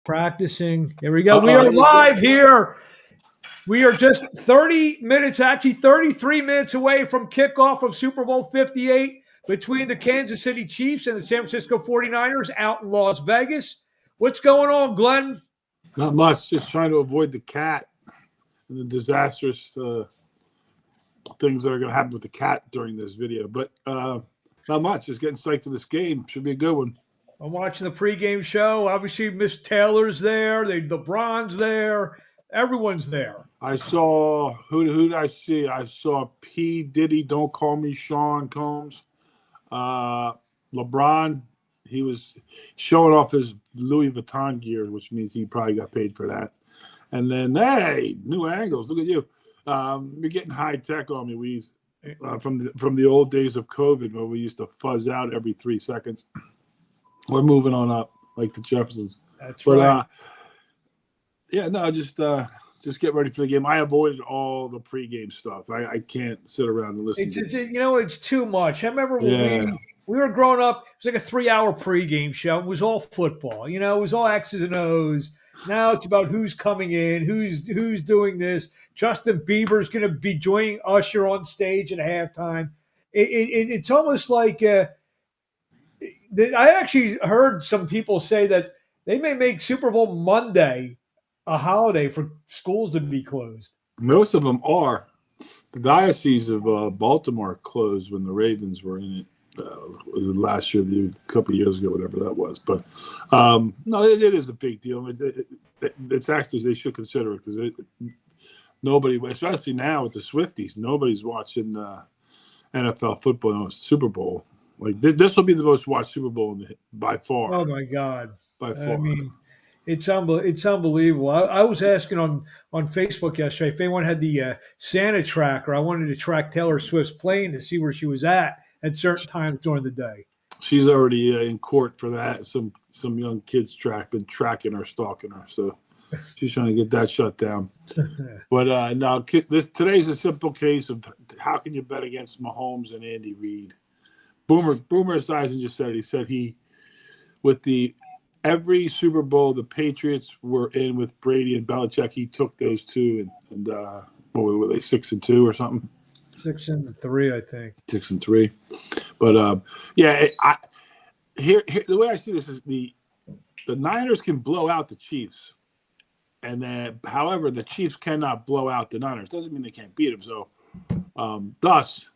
Practicing. Here we go. We are live here. We are just 30 minutes, actually 33 minutes away from kickoff of Super Bowl 58 between the Kansas City Chiefs and the San Francisco 49ers out in Las Vegas. What's going on, Glenn? Not much. Just trying to avoid the cat and the disastrous things that are going to happen with the cat during this video. But not much. Just getting psyched for this game. Should be a good one. I'm watching the pregame show. Obviously, Miss Taylor's there. LeBron's there. Everyone's there. I saw who did I see? I saw P. Diddy. Don't call me Sean Combs. LeBron. He was showing off his Louis Vuitton gear, which means he probably got paid for that. And then, hey, new angles. Look at you. You're getting high tech on me, Weez. From the old days of COVID, where we used to fuzz out every 3 seconds. We're moving on up like the Jeffersons. That's right. Just get ready for the game. I avoided all the pregame stuff. I can't sit around and listen. It's too much. I remember when we were growing up, it was like a 3-hour pregame show. It was all football. It was all X's and O's. Now it's about who's coming in, who's doing this. Justin Bieber's going to be joining Usher on stage at halftime. It's almost like I actually heard some people say that they may make Super Bowl Monday a holiday for schools to be closed. Most of them are. The Diocese of Baltimore closed when the Ravens were in it. Was it last year, a couple of years ago, whatever that was. But no, it is a big deal. It's actually, they should consider it because nobody, especially now with the Swifties, nobody's watching NFL football, Super Bowl. Like this will be the most watched Super Bowl by far. Oh my God! By far. I mean, it's unbelievable. I was asking on Facebook yesterday if anyone had the Santa tracker. I wanted to track Taylor Swift's plane to see where she was at certain times during the day. She's already in court for that. Some young kids been tracking her, stalking her. So she's trying to get that shut down. But now today's a simple case of how can you bet against Mahomes and Andy Reid. Boomer Esiason just said every Super Bowl the Patriots were in with Brady and Belichick, he took those two and what were they, 6-2 or something? 6-3, I think. 6-3, but here the way I see this is the Niners can blow out the Chiefs, and then however the Chiefs cannot blow out the Niners. Doesn't mean they can't beat them. So, thus,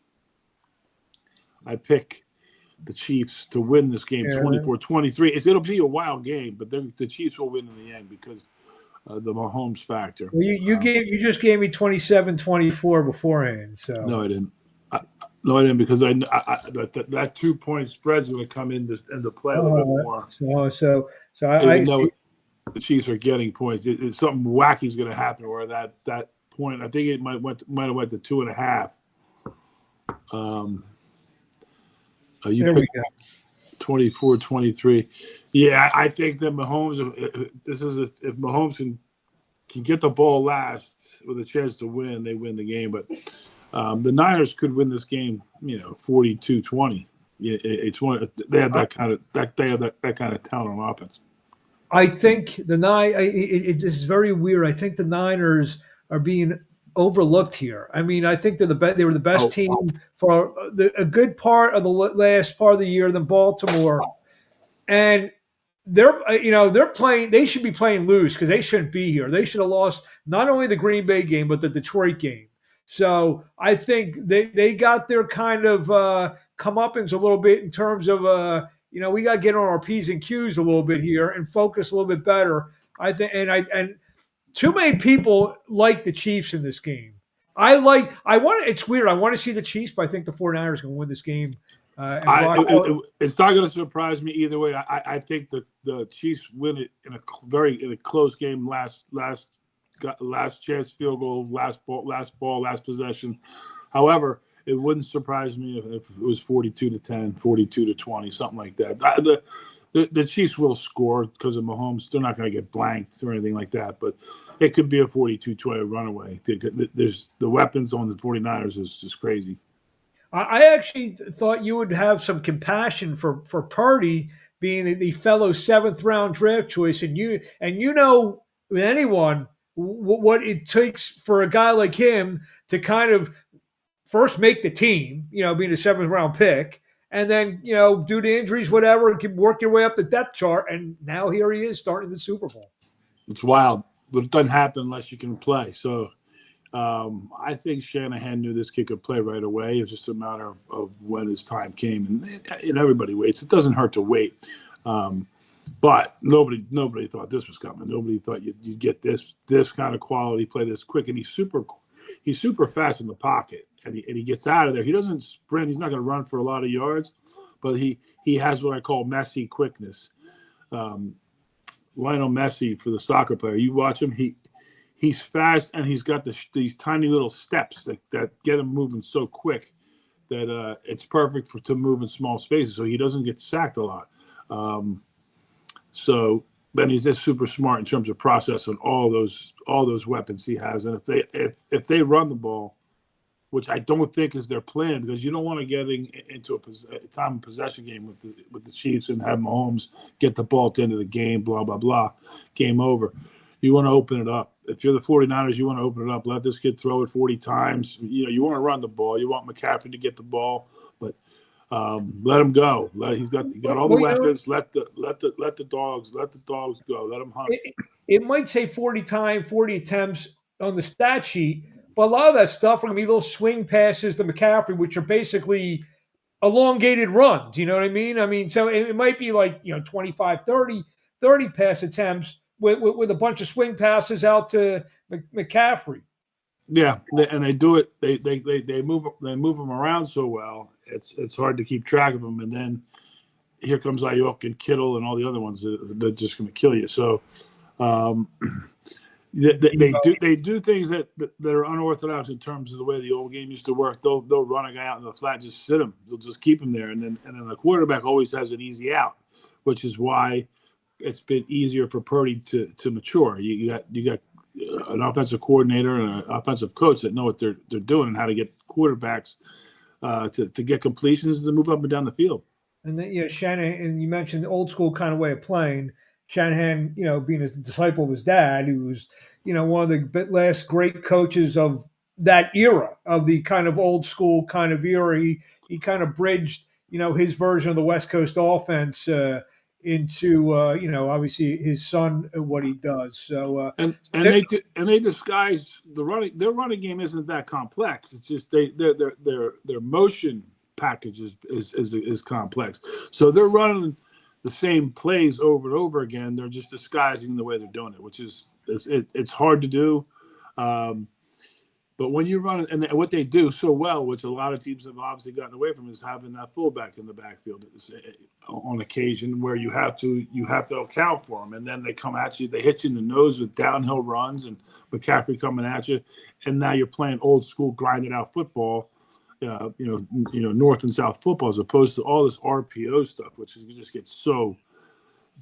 I pick the Chiefs to win this game 24-23. It'll be a wild game, but the Chiefs will win in the end because the Mahomes factor. Well, you just gave me 27-24 beforehand. So no, I didn't. No, I didn't because that 2-point spread's going to come into play a little bit more. So I know the Chiefs are getting points. It's something wacky's going to happen where that point. I think it might have went to 2.5. You picked 24-23. Yeah, I think that Mahomes. If Mahomes can get the ball last with a chance to win, they win the game. But the Niners could win this game, 42-20. Yeah, it's one. They have that kind of talent on offense. I think it is very weird. I think the Niners are being overlooked here. I mean, I think they were the best team for a good part of the last part of the year than Baltimore, and they're playing. They should be playing loose because they shouldn't be here. They should have lost not only the Green Bay game but the Detroit game. So I think they got their kind of comeuppance a little bit in terms of we got to get on our P's and Q's a little bit here and focus a little bit better. I think and too many people like the Chiefs in this game. It's weird. I want to see the Chiefs, but I think the 49ers can win this game. It's not going to surprise me either way. I think the Chiefs win it in a close game. Last chance field goal, last possession. However, it wouldn't surprise me if it was 42-10, 42-20, something like that. The Chiefs will score because of Mahomes. They're not going to get blanked or anything like that, but it could be a 42-20 runaway. There's the weapons on the 49ers is just crazy. I actually thought you would have some compassion for Purdy being the fellow 7th round draft choice, and you know with anyone what it takes for a guy like him to kind of first make the team, being a 7th round pick, and then, due to injuries, whatever, can work your way up the depth chart. And now here he is starting the Super Bowl. It's wild, but it doesn't happen unless you can play. So I think Shanahan knew this kid could play right away. It's just a matter of when his time came, and everybody waits. It doesn't hurt to wait. But nobody thought this was coming. Nobody thought you'd get this kind of quality play this quick, and he's super fast in the pocket, and he gets out of there. He doesn't sprint. He's not going to run for a lot of yards, but he has what I call Messi quickness. Lionel Messi, for the soccer player, you watch him. He's fast, and he's got these tiny little steps that get him moving so quick that it's perfect to move in small spaces. So he doesn't get sacked a lot. So then he's just super smart in terms of processing all those weapons he has. And if they run the ball, which I don't think is their plan, because you don't want to get into a time of possession game with the Chiefs and have Mahomes get the ball at the end of the game, blah, blah, blah, game over. You want to open it up. If you're the 49ers, you want to open it up. Let this kid throw it 40 times. You want to run the ball. You want McCaffrey to get the ball, but let him go. He's got all the weapons. Let the dogs go. Let them hunt. It might say 40 attempts on the stat sheet, but a lot of that stuff are going to be little swing passes to McCaffrey, which are basically elongated runs. You know what I mean? So it might be like 25, 30 pass attempts with a bunch of swing passes out to McCaffrey. Yeah, and they do it. They move them around so well. It's hard to keep track of them. And then here comes Ayuk and Kittle and all the other ones that are just going to kill you. So they do things that are unorthodox in terms of the way the old game used to work. They'll run a guy out in the flat, just sit him. They'll just keep him there, and then the quarterback always has an easy out, which is why it's been easier for Purdy to mature. You got an offensive coordinator and an offensive coach that know what they're doing and how to get quarterbacks to get completions to move up and down the field. And then Shanahan, and you mentioned the old school kind of way of playing. Shanahan, being a disciple of his dad, who was, one of the last great coaches of that era, of the kind of old school kind of era. He kind of bridged, his version of the West Coast offense into, obviously his son, what he does. So they disguise the running. Their running game isn't that complex. It's just their motion package is complex. So they're running the same plays over and over again. They're just disguising the way they're doing it, which is it's hard to do. But when you run, and what they do so well, which a lot of teams have obviously gotten away from, is having that fullback in the backfield on occasion where you have to account for them, and then they come at you, they hit you in the nose with downhill runs and McCaffrey coming at you, and now you're playing old school grinded out football, north and south football, as opposed to all this RPO stuff, which just gets so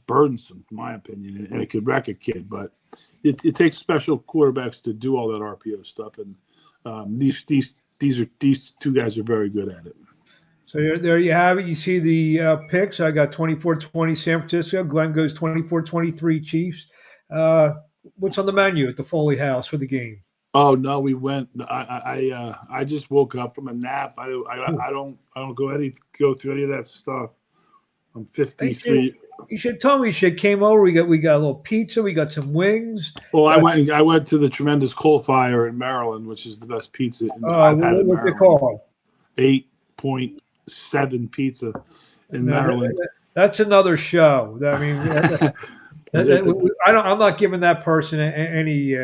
burdensome, in my opinion, and it could wreck a kid. But it takes special quarterbacks to do all that RPO stuff, and these two guys are very good at it. So there you have it. You see the picks. I got 24-20 San Francisco. Glenn goes 24-23 Chiefs. What's on the menu at the Foley House for the game? Oh no, we went. I just woke up from a nap. I don't go through any of that stuff. I'm 53. You should tell me. You came over. We got a little pizza. We got some wings. Well, I went to the Tremendous Coal Fire in Maryland, which is the best pizza I've had in Maryland. What's it called? 8.7 pizza in Maryland. That's another show. I mean, I'm not giving that person any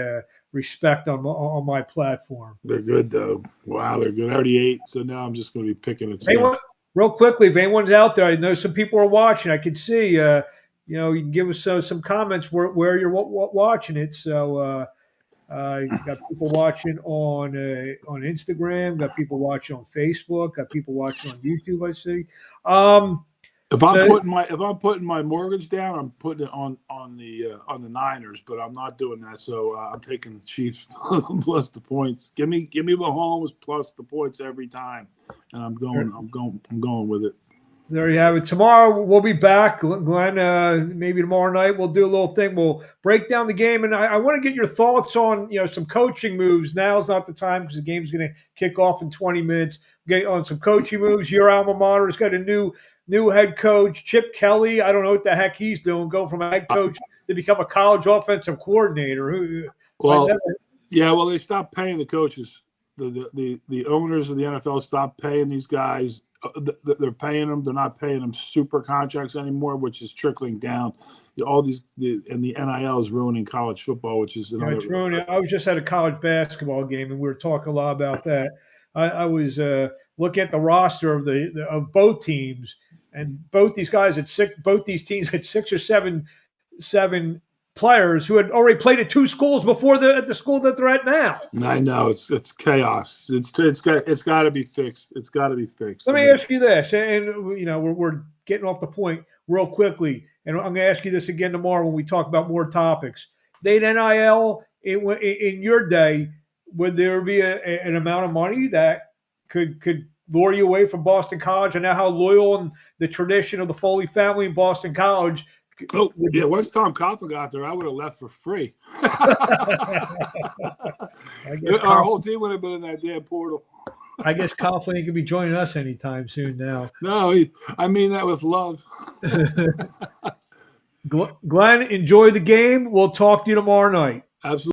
respect on my platform. They're good though. Wow, they're good. I already ate, so now I'm just going to be picking it. Real quickly, if anyone's out there, I know some people are watching. I can see, you can give us some comments where you're watching it. So you got people watching on Instagram, got people watching on Facebook, got people watching on YouTube. I see. If I'm putting my mortgage down, I'm putting it on the Niners, but I'm not doing that. So I'm taking the Chiefs plus the points. Give me Mahomes plus the points every time, and I'm going with it. There you have it. Tomorrow we'll be back, Glenn. Maybe tomorrow night we'll do a little thing. We'll break down the game, and I want to get your thoughts on some coaching moves. Now's not the time because the game's going to kick off in 20 minutes. Get on some coaching moves. Your alma mater has got a new head coach, Chip Kelly. I don't know what the heck he's doing. Go from a head coach to become a college offensive coordinator. Well, yeah. Well, they stopped paying the coaches. The owners of the NFL stopped paying these guys. They're paying them. They're not paying them super contracts anymore, which is trickling down. All these and the NIL is ruining college football, which is another. It's ruining. I was just at a college basketball game, and we were talking a lot about that. I was looking at the roster of both teams, and both these teams had 6 or 7 players who had already played at 2 schools before at the school that they're at now. I know it's chaos. It's got to be fixed. It's got to be fixed. Let me ask you this, and we're getting off the point real quickly, and I'm going to ask you this again tomorrow when we talk about more topics. Date NIL in your day, would there be an amount of money that could lure you away from Boston College? And now how loyal and the tradition of the Foley family in Boston College. Oh, yeah. Once Tom Coughlin got there, I would have left for free. Our whole team would have been in that damn portal. I guess Coughlin could be joining us anytime soon now. No, I mean that with love. Glenn, enjoy the game. We'll talk to you tomorrow night. Absolutely.